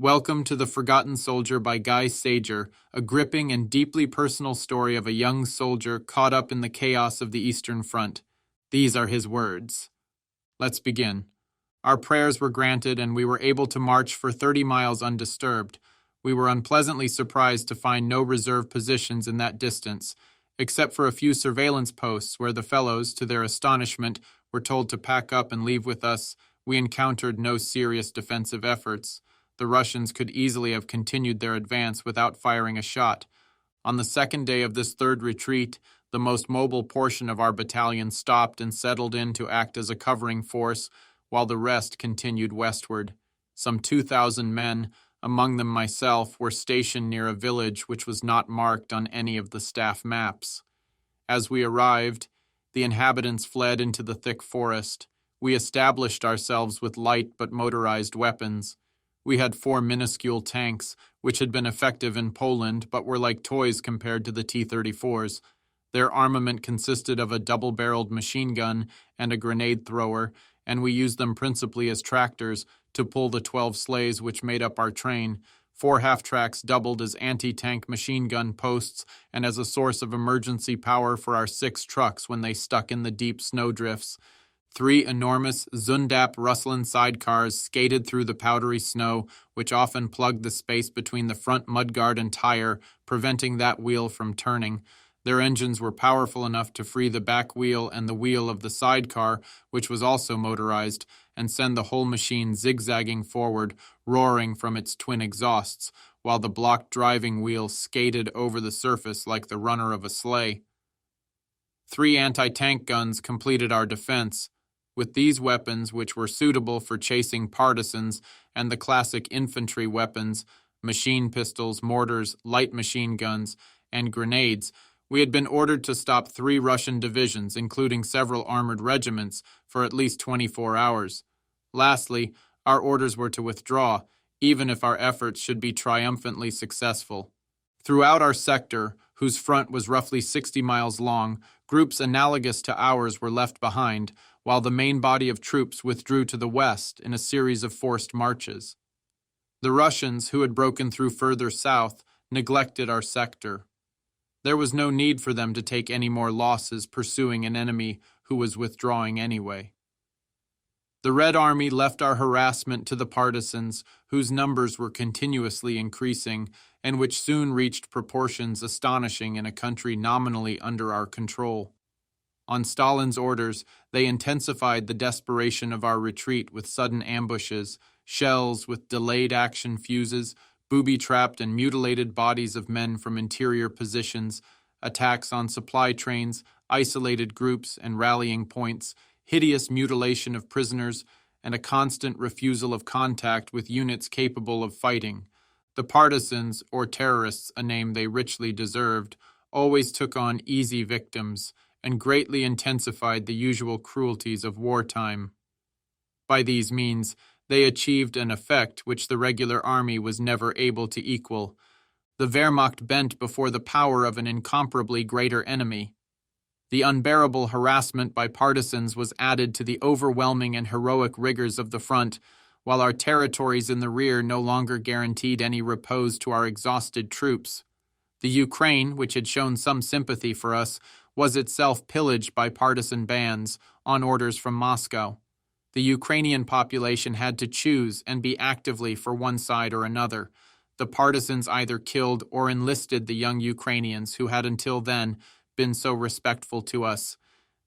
Welcome to The Forgotten Soldier by Guy Sajer, a gripping and deeply personal story of a young soldier caught up in the chaos of the Eastern Front. These are his words. Let's begin. Our prayers were granted and we were able to march for 30 miles undisturbed. We were unpleasantly surprised to find no reserve positions in that distance, except for a few surveillance posts where the fellows, to their astonishment, were told to pack up and leave with us. We encountered no serious defensive efforts. The Russians could easily have continued their advance without firing a shot. On the second day of this third retreat, the most mobile portion of our battalion stopped and settled in to act as a covering force, while the rest continued westward. Some 2,000 men, among them myself, were stationed near a village which was not marked on any of the staff maps. As we arrived, the inhabitants fled into the thick forest. We established ourselves with light but motorized weapons. We had 4 minuscule tanks, which had been effective in Poland but were like toys compared to the T-34s. Their armament consisted of a double-barreled machine gun and a grenade thrower, and we used them principally as tractors to pull the 12 sleighs which made up our train. 4 half-tracks doubled as anti-tank machine gun posts and as a source of emergency power for our 6 trucks when they stuck in the deep snowdrifts. 3 enormous Zundap Russlin sidecars skated through the powdery snow, which often plugged the space between the front mudguard and tire, preventing that wheel from turning. Their engines were powerful enough to free the back wheel and the wheel of the sidecar, which was also motorized, and send the whole machine zigzagging forward, roaring from its twin exhausts, while the block driving wheel skated over the surface like the runner of a sleigh. 3 anti-tank guns completed our defense. With these weapons, which were suitable for chasing partisans, and the classic infantry weapons, machine pistols, mortars, light machine guns, and grenades, we had been ordered to stop 3 Russian divisions, including several armored regiments, for at least 24 hours. Lastly, our orders were to withdraw, even if our efforts should be triumphantly successful. Throughout our sector, whose front was roughly 60 miles long, groups analogous to ours were left behind, while the main body of troops withdrew to the west in a series of forced marches. The Russians, who had broken through further south, neglected our sector. There was no need for them to take any more losses pursuing an enemy who was withdrawing anyway. The Red Army left our harassment to the partisans, whose numbers were continuously increasing, and which soon reached proportions astonishing in a country nominally under our control. On Stalin's orders, they intensified the desperation of our retreat with sudden ambushes, shells with delayed action fuses, booby-trapped and mutilated bodies of men from interior positions, attacks on supply trains, isolated groups and rallying points, hideous mutilation of prisoners, and a constant refusal of contact with units capable of fighting. The partisans, or terrorists, a name they richly deserved, always took on easy victims, and greatly intensified the usual cruelties of wartime. By these means, they achieved an effect which the regular army was never able to equal. The Wehrmacht bent before the power of an incomparably greater enemy. The unbearable harassment by partisans was added to the overwhelming and heroic rigors of the front, while our territories in the rear no longer guaranteed any repose to our exhausted troops. The Ukraine, which had shown some sympathy for us, was itself pillaged by partisan bands on orders from Moscow. The Ukrainian population had to choose and be actively for one side or another. The partisans either killed or enlisted the young Ukrainians who had until then been so respectful to us.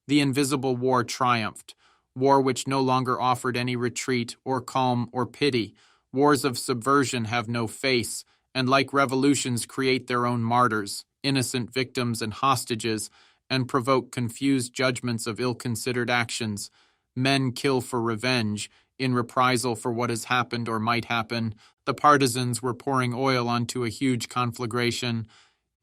The invisible war triumphed, war which no longer offered any retreat or calm or pity. Wars of subversion have no face, and like revolutions create their own martyrs, innocent victims and hostages, and provoke confused judgments of ill-considered actions. Men kill for revenge, in reprisal for what has happened or might happen. The partisans were pouring oil onto a huge conflagration.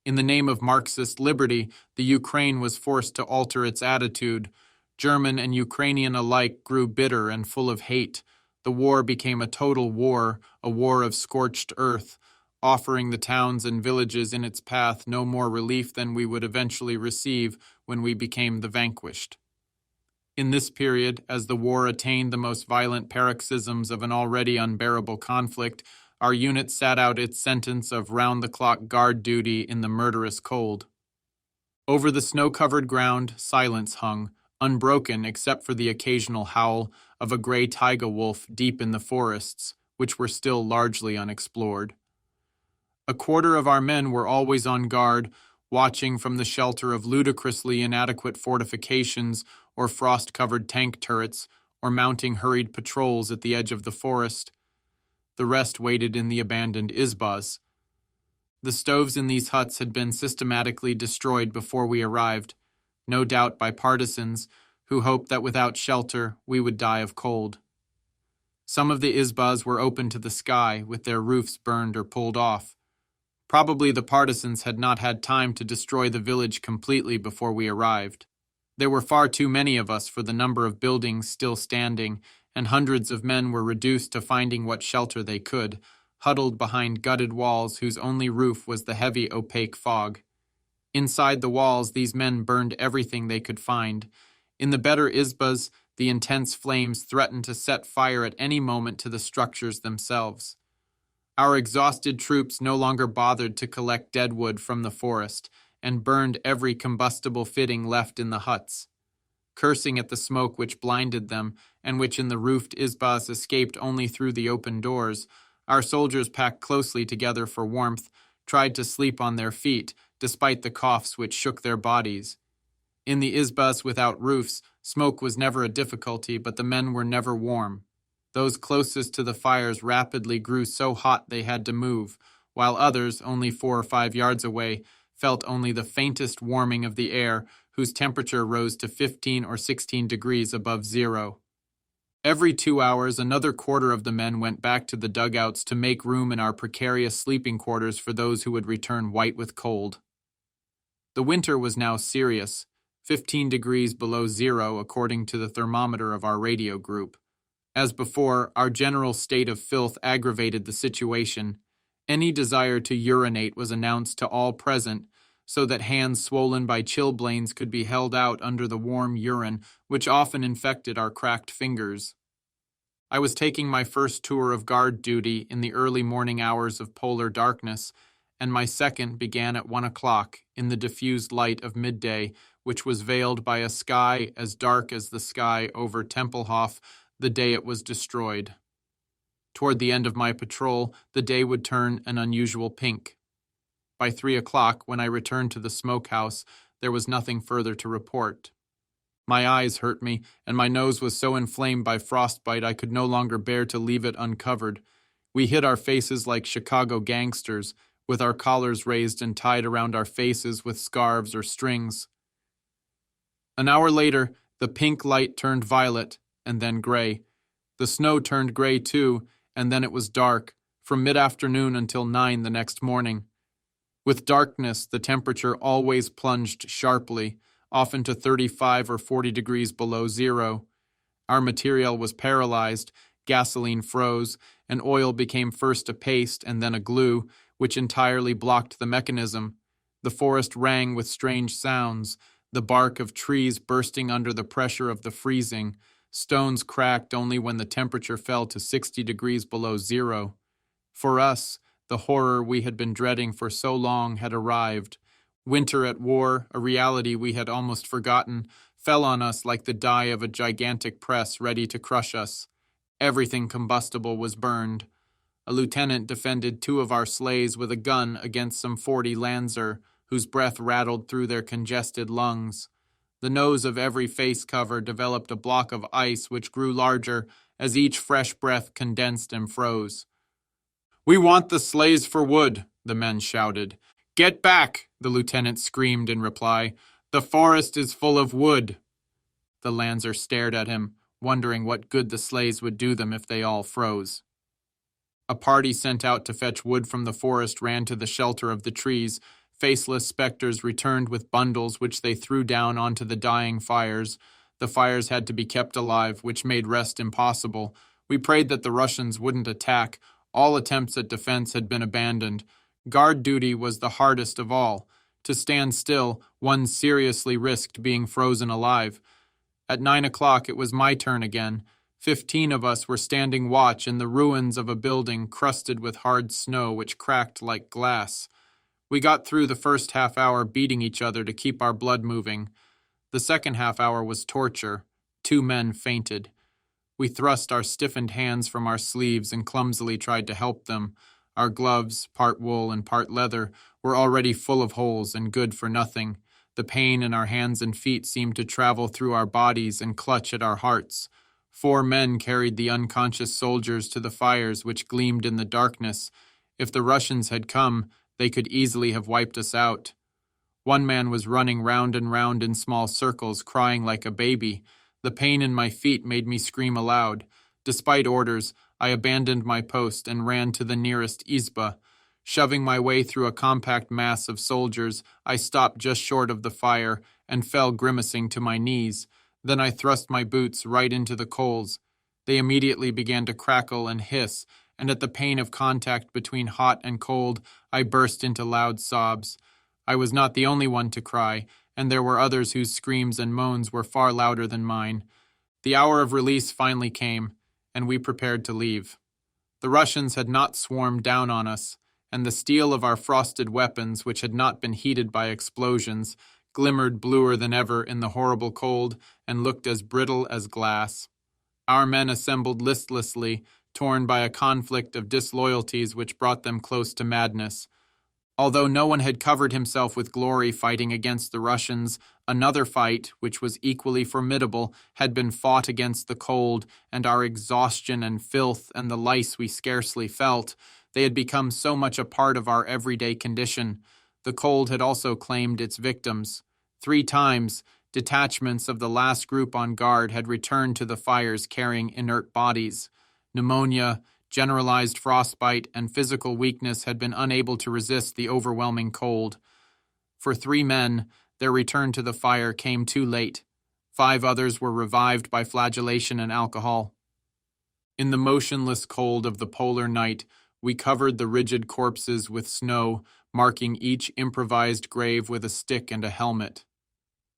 In the name of Marxist liberty, the Ukraine was forced to alter its attitude. German and Ukrainian alike grew bitter and full of hate. The war became a total war, a war of scorched earth, offering the towns and villages in its path no more relief than we would eventually receive when we became the vanquished. In this period, as the war attained the most violent paroxysms of an already unbearable conflict, our unit sat out its sentence of round-the-clock guard duty in the murderous cold. Over the snow-covered ground, silence hung, unbroken except for the occasional howl of a gray taiga wolf deep in the forests, which were still largely unexplored. A quarter of our men were always on guard, watching from the shelter of ludicrously inadequate fortifications or frost-covered tank turrets, or mounting hurried patrols at the edge of the forest. The rest waited in the abandoned izbas. The stoves in these huts had been systematically destroyed before we arrived, no doubt by partisans who hoped that without shelter we would die of cold. Some of the izbas were open to the sky, with their roofs burned or pulled off. Probably the partisans had not had time to destroy the village completely before we arrived. There were far too many of us for the number of buildings still standing, and hundreds of men were reduced to finding what shelter they could, huddled behind gutted walls whose only roof was the heavy, opaque fog. Inside the walls, these men burned everything they could find. In the better izbas, the intense flames threatened to set fire at any moment to the structures themselves. Our exhausted troops no longer bothered to collect dead wood from the forest, and burned every combustible fitting left in the huts. Cursing at the smoke which blinded them, and which in the roofed izbas escaped only through the open doors, our soldiers packed closely together for warmth, tried to sleep on their feet, despite the coughs which shook their bodies. In the izbas without roofs, smoke was never a difficulty, but the men were never warm. Those closest to the fires rapidly grew so hot they had to move, while others, only 4 or 5 yards away, felt only the faintest warming of the air, whose temperature rose to 15 or 16 degrees above zero. Every 2 hours, another quarter of the men went back to the dugouts to make room in our precarious sleeping quarters for those who would return white with cold. The winter was now serious, 15 degrees below zero according to the thermometer of our radio group. As before, our general state of filth aggravated the situation. Any desire to urinate was announced to all present, so that hands swollen by chilblains could be held out under the warm urine, which often infected our cracked fingers. I was taking my first tour of guard duty in the early morning hours of polar darkness, and my second began at 1 o'clock in the diffused light of midday, which was veiled by a sky as dark as the sky over Tempelhof the day it was destroyed. Toward the end of my patrol, the day would turn an unusual pink. By 3 o'clock, when I returned to the smokehouse, there was nothing further to report. My eyes hurt me, and my nose was so inflamed by frostbite I could no longer bear to leave it uncovered. We hid our faces like Chicago gangsters, with our collars raised and tied around our faces with scarves or strings. An hour later, the pink light turned violet, and then gray. The snow turned gray too, and then it was dark, from mid-afternoon until 9 the next morning. With darkness, the temperature always plunged sharply, often to 35 or 40 degrees below zero. Our material was paralyzed, gasoline froze, and oil became first a paste and then a glue, which entirely blocked the mechanism. The forest rang with strange sounds, the bark of trees bursting under the pressure of the freezing. Stones cracked only when the temperature fell to 60 degrees below zero. For us, the horror we had been dreading for so long had arrived. Winter at war, a reality we had almost forgotten, fell on us like the die of a gigantic press ready to crush us. Everything combustible was burned. A lieutenant defended 2 of our sleighs with a gun against some 40 Lanzer, whose breath rattled through their congested lungs. The nose of every face cover developed a block of ice which grew larger as each fresh breath condensed and froze. "We want the sleighs for wood," the men shouted. "Get back," the lieutenant screamed in reply. "The forest is full of wood." The Lanzer stared at him, wondering what good the sleighs would do them if they all froze. A party sent out to fetch wood from the forest ran to the shelter of the trees. Faceless specters returned with bundles which they threw down onto the dying fires. The fires had to be kept alive, which made rest impossible. We prayed that the Russians wouldn't attack. All attempts at defense had been abandoned. Guard duty was the hardest of all. To stand still, one seriously risked being frozen alive. At 9 o'clock, it was my turn again. 15 of us were standing watch in the ruins of a building crusted with hard snow which cracked like glass. We got through the first half hour beating each other to keep our blood moving. The second half hour was torture. 2 men fainted. We thrust our stiffened hands from our sleeves and clumsily tried to help them. Our gloves, part wool and part leather, were already full of holes and good for nothing. The pain in our hands and feet seemed to travel through our bodies and clutch at our hearts. 4 men carried the unconscious soldiers to the fires which gleamed in the darkness. If the Russians had come, they could easily have wiped us out. 1 man was running round and round in small circles, crying like a baby. The pain in my feet made me scream aloud. Despite orders, I abandoned my post and ran to the nearest izba. Shoving my way through a compact mass of soldiers, I stopped just short of the fire and fell grimacing to my knees. Then I thrust my boots right into the coals. They immediately began to crackle and hiss, and at the pain of contact between hot and cold, I burst into loud sobs. I was not the only one to cry, and there were others whose screams and moans were far louder than mine. The hour of release finally came, and we prepared to leave. The Russians had not swarmed down on us, and the steel of our frosted weapons, which had not been heated by explosions, glimmered bluer than ever in the horrible cold and looked as brittle as glass. Our men assembled listlessly, torn by a conflict of disloyalties which brought them close to madness. Although no one had covered himself with glory fighting against the Russians, another fight, which was equally formidable, had been fought against the cold and our exhaustion and filth and the lice we scarcely felt. They had become so much a part of our everyday condition. The cold had also claimed its victims. 3 times, detachments of the last group on guard had returned to the fires carrying inert bodies. Pneumonia, generalized frostbite, and physical weakness had been unable to resist the overwhelming cold. For 3 men, their return to the fire came too late. 5 others were revived by flagellation and alcohol. In the motionless cold of the polar night, we covered the rigid corpses with snow, marking each improvised grave with a stick and a helmet.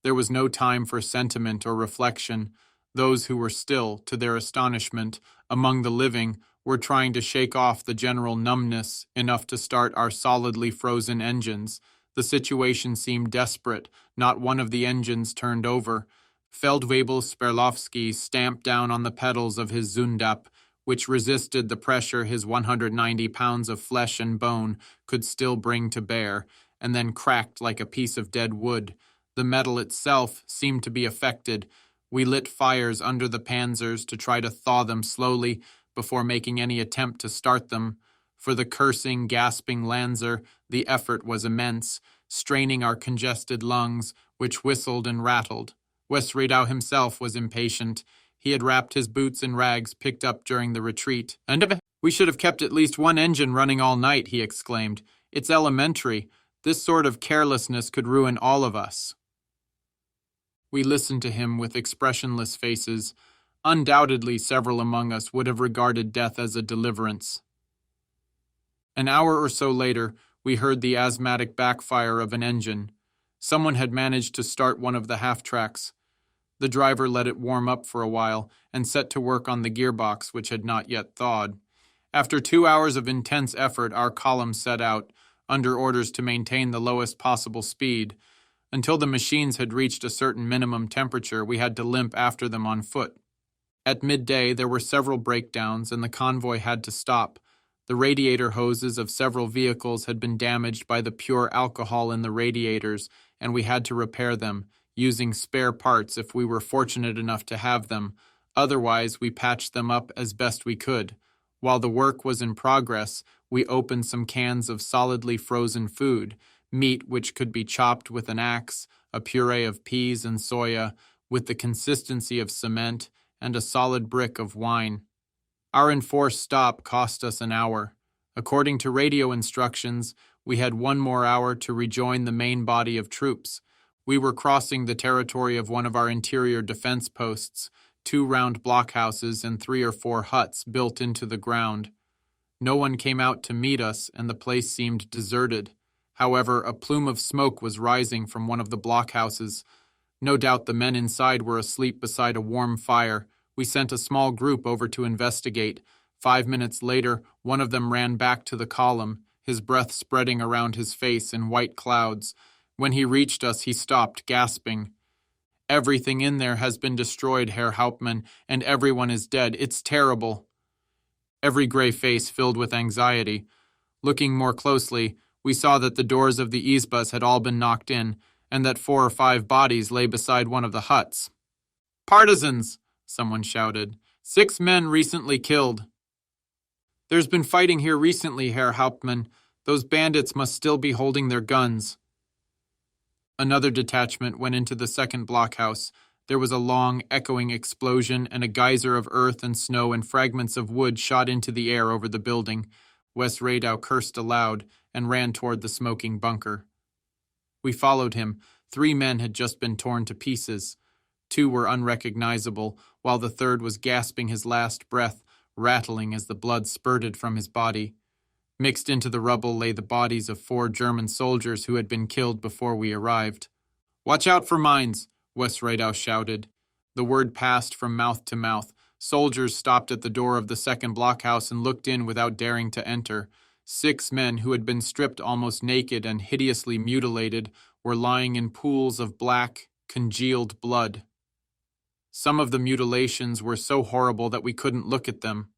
There was no time for sentiment or reflection. Those who were still, to their astonishment, among the living, were trying to shake off the general numbness enough to start our solidly frozen engines. The situation seemed desperate. Not one of the engines turned over. Feldwebel Sperlovsky stamped down on the pedals of his Zundap, which resisted the pressure his 190 pounds of flesh and bone could still bring to bear, and then cracked like a piece of dead wood. The metal itself seemed to be affected. We lit fires under the panzers to try to thaw them slowly before making any attempt to start them. For the cursing, gasping Lanzer, the effort was immense, straining our congested lungs, which whistled and rattled. Westredau himself was impatient. He had wrapped his boots in rags picked up during the retreat. "And we should have kept at least one engine running all night," he exclaimed. "It's elementary. This sort of carelessness could ruin all of us." We listened to him with expressionless faces. Undoubtedly, several among us would have regarded death as a deliverance. An hour or so later, we heard the asthmatic backfire of an engine. Someone had managed to start one of the half-tracks. The driver let it warm up for a while and set to work on the gearbox, which had not yet thawed. After 2 hours of intense effort, our column set out, under orders to maintain the lowest possible speed. Until the machines had reached a certain minimum temperature, we had to limp after them on foot. At midday, there were several breakdowns, and the convoy had to stop. The radiator hoses of several vehicles had been damaged by the pure alcohol in the radiators, and we had to repair them, using spare parts if we were fortunate enough to have them. Otherwise, we patched them up as best we could. While the work was in progress, we opened some cans of solidly frozen food, meat which could be chopped with an axe, a puree of peas and soya, with the consistency of cement, and a solid brick of wine. Our enforced stop cost us an hour. According to radio instructions, we had 1 more hour to rejoin the main body of troops. We were crossing the territory of one of our interior defense posts, 2 round blockhouses and 3 or 4 huts built into the ground. No one came out to meet us, and the place seemed deserted. However, a plume of smoke was rising from one of the blockhouses. No doubt the men inside were asleep beside a warm fire, We sent a small group over to investigate. 5 minutes later, one of them ran back to the column, his breath spreading around his face in white clouds. When he reached us, he stopped, gasping. "Everything in there has been destroyed, Herr Hauptmann, and everyone is dead. It's terrible." Every gray face filled with anxiety. Looking more closely, we saw that the doors of the izbas had all been knocked in, and that 4 or 5 bodies lay beside one of the huts. "Partisans!" someone shouted. 6 men recently killed. "There's been fighting here recently, Herr Hauptmann. Those bandits must still be holding their guns." Another detachment went into the second blockhouse. There was a long, echoing explosion, and a geyser of earth and snow and fragments of wood shot into the air over the building. Wes Radau cursed aloud and ran toward the smoking bunker. We followed him. 3 men had just been torn to pieces. 2 were unrecognizable, while the third was gasping his last breath, rattling as the blood spurted from his body. Mixed into the rubble lay the bodies of 4 German soldiers who had been killed before we arrived. "Watch out for mines!" Wes Radau shouted. The word passed from mouth to mouth. Soldiers stopped at the door of the second blockhouse and looked in without daring to enter. 6 men who had been stripped almost naked and hideously mutilated were lying in pools of black, congealed blood. Some of the mutilations were so horrible that we couldn't look at them.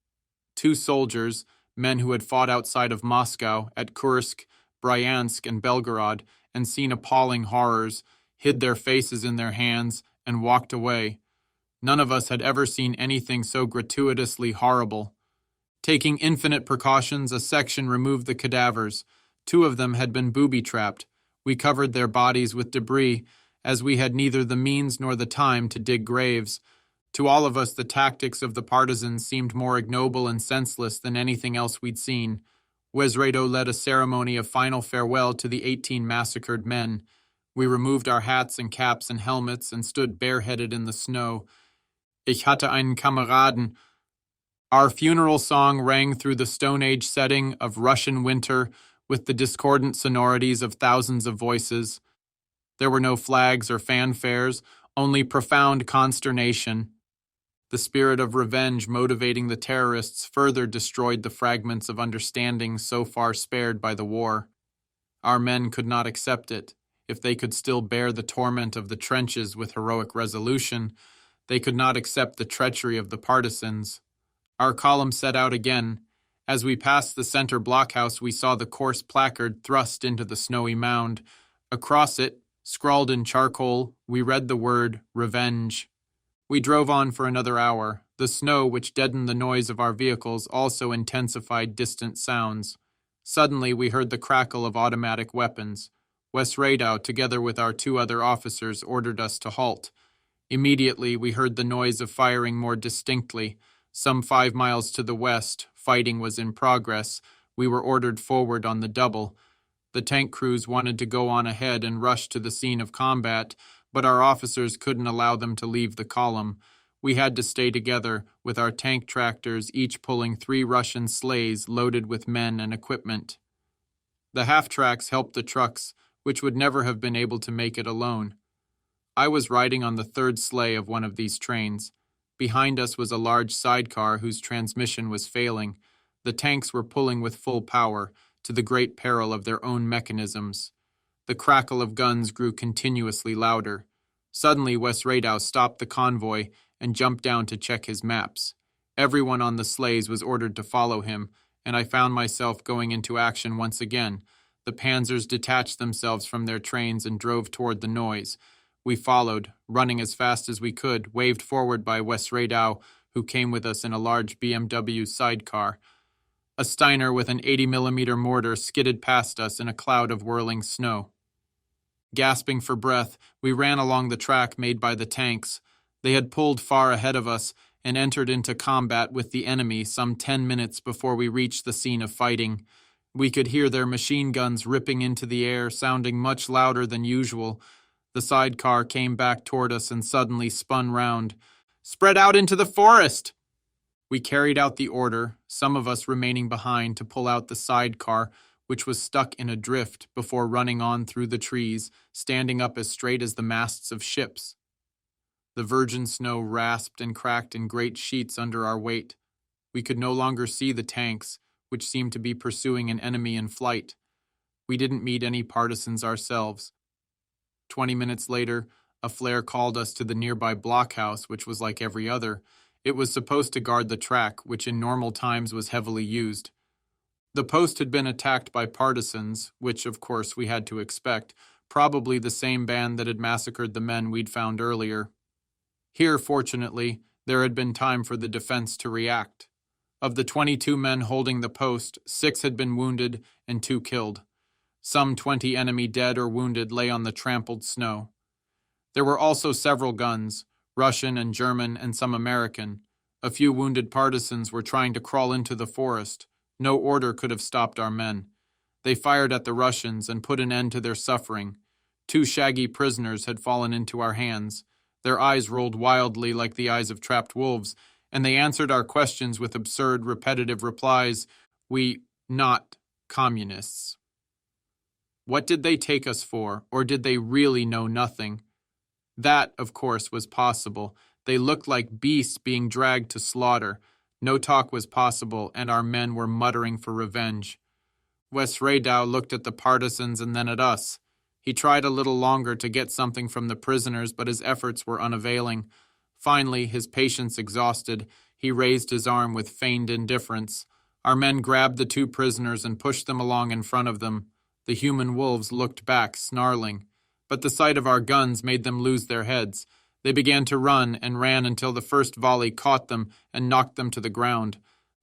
2 soldiers, men who had fought outside of Moscow, at Kursk, Bryansk, and Belgorod, and seen appalling horrors, hid their faces in their hands and walked away. None of us had ever seen anything so gratuitously horrible. Taking infinite precautions, a section removed the cadavers. 2 of them had been booby-trapped. We covered their bodies with debris, as we had neither the means nor the time to dig graves. To all of us, the tactics of the partisans seemed more ignoble and senseless than anything else we'd seen. Wes Radau led a ceremony of final farewell to the 18 massacred men. We removed our hats and caps and helmets and stood bareheaded in the snow. Ich hatte einen Kameraden. Our funeral song rang through the Stone Age setting of Russian winter with the discordant sonorities of thousands of voices. There were no flags or fanfares, only profound consternation. The spirit of revenge motivating the terrorists further destroyed the fragments of understanding so far spared by the war. Our men could not accept it. If they could still bear the torment of the trenches with heroic resolution, they could not accept the treachery of the partisans. Our column set out again. As we passed the center blockhouse, we saw the coarse placard thrust into the snowy mound. Across it, scrawled in charcoal, we read the word revenge. We drove on for another hour. The snow, which deadened the noise of our vehicles, also intensified distant sounds. Suddenly, we heard the crackle of automatic weapons. Wes Radau, together with our 2 other officers, ordered us to halt. Immediately, we heard the noise of firing more distinctly. Some 5 miles to the west, fighting was in progress. We were ordered forward on the double. The tank crews wanted to go on ahead and rush to the scene of combat, but our officers couldn't allow them to leave the column. We had to stay together, with our tank tractors each pulling 3 Russian sleighs loaded with men and equipment. The half-tracks helped the trucks, which would never have been able to make it alone. I was riding on the 3rd sleigh of one of these trains. Behind us was a large sidecar whose transmission was failing. The tanks were pulling with full power, to the great peril of their own mechanisms. The crackle of guns grew continuously louder. Suddenly, Wes Radau stopped the convoy and jumped down to check his maps. Everyone on the sleighs was ordered to follow him, and I found myself going into action once again. The panzers detached themselves from their trains and drove toward the noise. We followed, running as fast as we could, waved forward by Wes Radau, who came with us in a large BMW sidecar. A Steiner with an 80mm mortar skidded past us in a cloud of whirling snow. Gasping for breath, we ran along the track made by the tanks. They had pulled far ahead of us and entered into combat with the enemy some 10 minutes before we reached the scene of fighting. We could hear their machine guns ripping into the air, sounding much louder than usual. The sidecar came back toward us and suddenly spun round. "Spread out into the forest!" We carried out the order, some of us remaining behind to pull out the sidecar, which was stuck in a drift, before running on through the trees, standing up as straight as the masts of ships. The virgin snow rasped and cracked in great sheets under our weight. We could no longer see the tanks, which seemed to be pursuing an enemy in flight. We didn't meet any partisans ourselves. 20 minutes later, a flare called us to the nearby blockhouse, which was like every other. It was supposed to guard the track, which in normal times was heavily used. The post had been attacked by partisans, which, of course, we had to expect, probably the same band that had massacred the men we'd found earlier. Here, fortunately, there had been time for the defense to react. Of the 22 men holding the post, 6 had been wounded and 2 killed. Some 20 enemy dead or wounded lay on the trampled snow. There were also several guns, Russian and German and some American. A few wounded partisans were trying to crawl into the forest. No order could have stopped our men. They fired at the Russians and put an end to their suffering. 2 shaggy prisoners had fallen into our hands. Their eyes rolled wildly like the eyes of trapped wolves, and they answered our questions with absurd, repetitive replies. We, not communists. What did they take us for, or did they really know nothing? That, of course, was possible. They looked like beasts being dragged to slaughter. No talk was possible, and our men were muttering for revenge. Wes Radow looked at the partisans and then at us. He tried a little longer to get something from the prisoners, but his efforts were unavailing. Finally, his patience exhausted, he raised his arm with feigned indifference. Our men grabbed the 2 prisoners and pushed them along in front of them. The human wolves looked back, snarling. But the sight of our guns made them lose their heads. They began to run and ran until the first volley caught them and knocked them to the ground.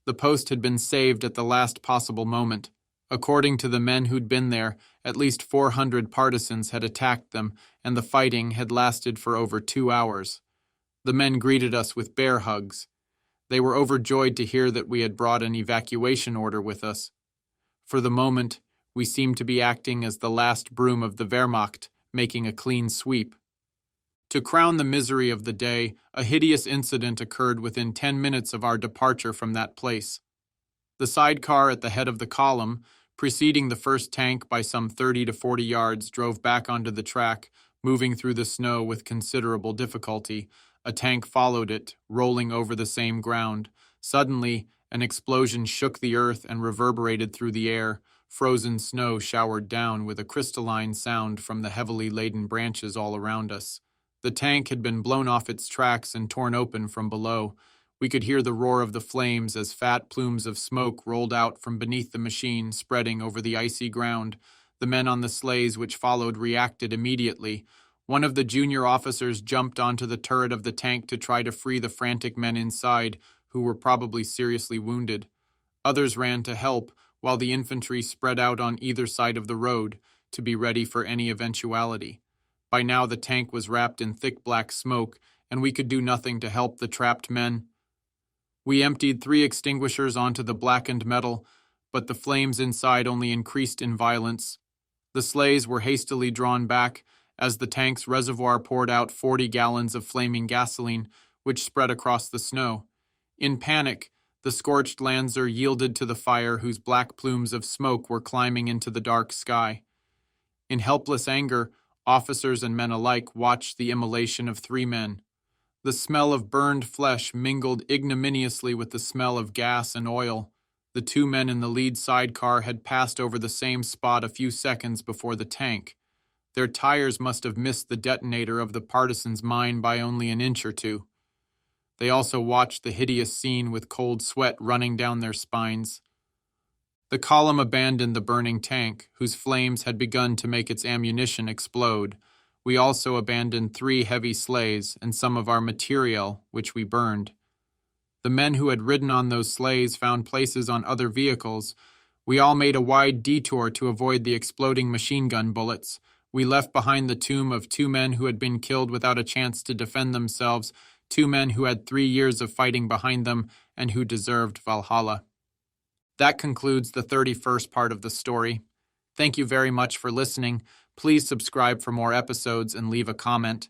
The post had been saved at the last possible moment. According to the men who'd been there, at least 400 partisans had attacked them, and the fighting had lasted for over 2 hours. The men greeted us with bear hugs. They were overjoyed to hear that we had brought an evacuation order with us. For the moment, we seemed to be acting as the last broom of the Wehrmacht, making a clean sweep. To crown the misery of the day, a hideous incident occurred within 10 minutes of our departure from that place. The sidecar at the head of the column, preceding the first tank by some 30 to 40 yards, drove back onto the track, moving through the snow with considerable difficulty. A tank followed it, rolling over the same ground. Suddenly, an explosion shook the earth and reverberated through the air. Frozen snow showered down with a crystalline sound from the heavily laden branches all around us. The tank had been blown off its tracks and torn open from below. We could hear the roar of the flames as fat plumes of smoke rolled out from beneath the machine, spreading over the icy ground. The men on the sleighs which followed reacted immediately. One of the junior officers jumped onto the turret of the tank to try to free the frantic men inside, who were probably seriously wounded. Others ran to help, while the infantry spread out on either side of the road, to be ready for any eventuality. By now the tank was wrapped in thick black smoke, and we could do nothing to help the trapped men. We emptied 3 extinguishers onto the blackened metal, but the flames inside only increased in violence. The sleighs were hastily drawn back, as the tank's reservoir poured out 40 gallons of flaming gasoline, which spread across the snow. In panic, the scorched Lanzer yielded to the fire whose black plumes of smoke were climbing into the dark sky. In helpless anger, officers and men alike watched the immolation of 3 men. The smell of burned flesh mingled ignominiously with the smell of gas and oil. The 2 men in the lead sidecar had passed over the same spot a few seconds before the tank. Their tires must have missed the detonator of the partisans' mine by only an inch or 2. They also watched the hideous scene with cold sweat running down their spines. The column abandoned the burning tank, whose flames had begun to make its ammunition explode. We also abandoned 3 heavy sleighs and some of our materiel, which we burned. The men who had ridden on those sleighs found places on other vehicles. We all made a wide detour to avoid the exploding machine gun bullets. We left behind the tomb of 2 men who had been killed without a chance to defend themselves, 2 men who had 3 years of fighting behind them and who deserved Valhalla. That concludes the 31st part of the story. Thank you very much for listening. Please subscribe for more episodes and leave a comment.